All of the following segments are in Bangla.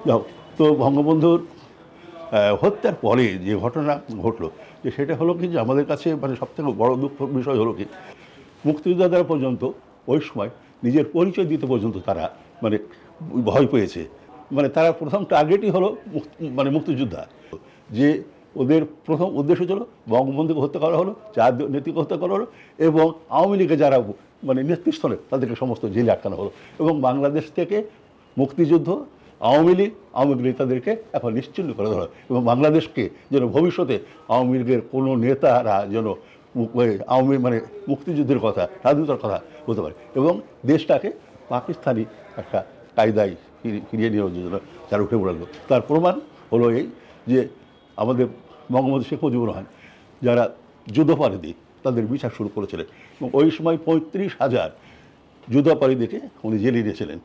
যাও, তো বঙ্গবন্ধুর হত্যার পরে যে ঘটনা ঘটলো, যে সেটা হলো কি, যে আমাদের কাছে মানে সবথেকে বড় দুঃখ বিষয় হলো কি, মুক্তিযোদ্ধারা পর্যন্ত ওই সময় নিজের পরিচয় দিতে পর্যন্ত তারা মানে ভয় পেয়েছে। মানে তারা প্রথম টার্গেটই হলো মানে মুক্তিযোদ্ধা। যে ওদের প্রথম উদ্দেশ্য ছিল বঙ্গবন্ধুকে হত্যা করা হলো, চার নেত্রীকে হত্যা করা হলো, এবং আওয়ামী লীগে যারা মানে নেতৃস্থলে তাদেরকে সমস্ত জেলে আটকানো হলো, এবং বাংলাদেশ থেকে মুক্তিযুদ্ধ, আওয়ামী লীগ তাদেরকে এখন নিশ্চিহ্ন করে ধরা, এবং বাংলাদেশকে যেন ভবিষ্যতে আওয়ামী লীগের কোনো নেতারা যেন আওয়ামী মানে মুক্তিযুদ্ধের কথা, স্বাধীনতার কথা বলতে পারে, এবং দেশটাকে পাকিস্তানি একটা কায়দায় ফিরিয়ে নেওয়ার জন্য যারা উঠে পড়ালো। তার প্রমাণ হলো এই যে আমাদের বঙ্গবন্ধু শেখ মুজিবুর রহমান যারা যুদ্ধাপরাধী তাদের বিচার শুরু করেছিলেন, এবং ওই সময় 35,000 যুদ্ধাপরাধীকে উনি জেলে দিয়েছিলেন।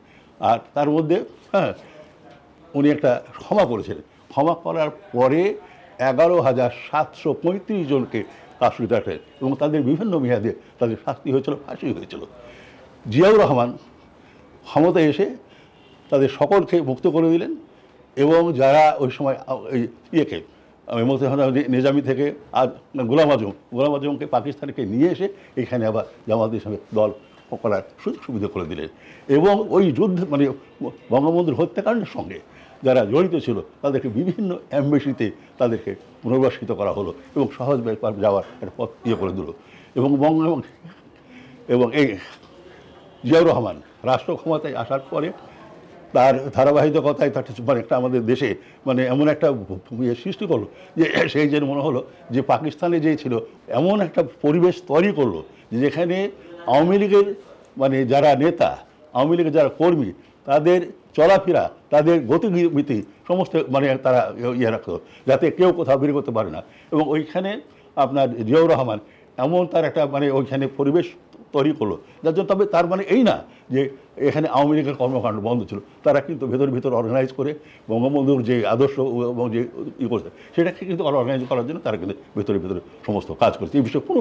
আর তার মধ্যে উনি একটা ক্ষমা করেছিলেন। ক্ষমা করার পরে 11,735 জনকে কাস্টডিতে রাখেন, এবং তাদের বিভিন্ন মেয়াদে তাদের শাস্তি হয়েছিল, ফাঁসি হয়েছিল। জিয়াউর রহমান ক্ষমতায় এসে তাদের সকলকে মুক্ত করে দিলেন, এবং যারা ওই সময় এই ইয়েকে নিজামি থেকে আর গোলাম আজমকে পাকিস্তানকে নিয়ে এসে এখানে আবার জামাতের সঙ্গে দল করার সুযোগ সুবিধা করে দিলেন, এবং ওই যুদ্ধ মানে বঙ্গবন্ধুর হত্যাকাণ্ডের সঙ্গে যারা জড়িত ছিল তাদেরকে বিভিন্ন অ্যাম্বাসিতে তাদেরকে পুনর্বাসিত করা হলো, এবং সহজ ব্যাপার যাওয়ার একটা পথ করে দিল। এবং এবং এই জিয়াউর রহমান রাষ্ট্র ক্ষমতায় আসার পরে তার ধারাবাহিকতায় তার মানে একটা আমাদের দেশে মানে এমন একটা সৃষ্টি করলো, যে সেই যে মনে হলো যে পাকিস্তানে যে ছিল এমন একটা পরিবেশ তৈরি করলো যেখানে আওয়ামী লীগের মানে যারা নেতা, আওয়ামী লীগের যারা কর্মী, তাদের চলাফেরা, তাদের গতিবিধি সমস্ত মানে তারা রাখতো, যাতে কেউ কোথাও বের করতে পারে না। এবং ওইখানে আপনার জিয়াউর রহমান এমন তার একটা মানে ওইখানে পরিবেশ তৈরি করলো, যার জন্য তবে তার মানে এই না যে এখানে আওয়ামী লীগের কর্মকাণ্ড বন্ধ ছিল। তারা কিন্তু ভেতর অর্গানাইজ করে বঙ্গবন্ধুর যে আদর্শ এবং যে করছে সেটাকে কিন্তু অর্গানাইজ করার জন্য তারা কিন্তু ভেতরে সমস্ত কাজ করছে। এই বিষয়ে কোনো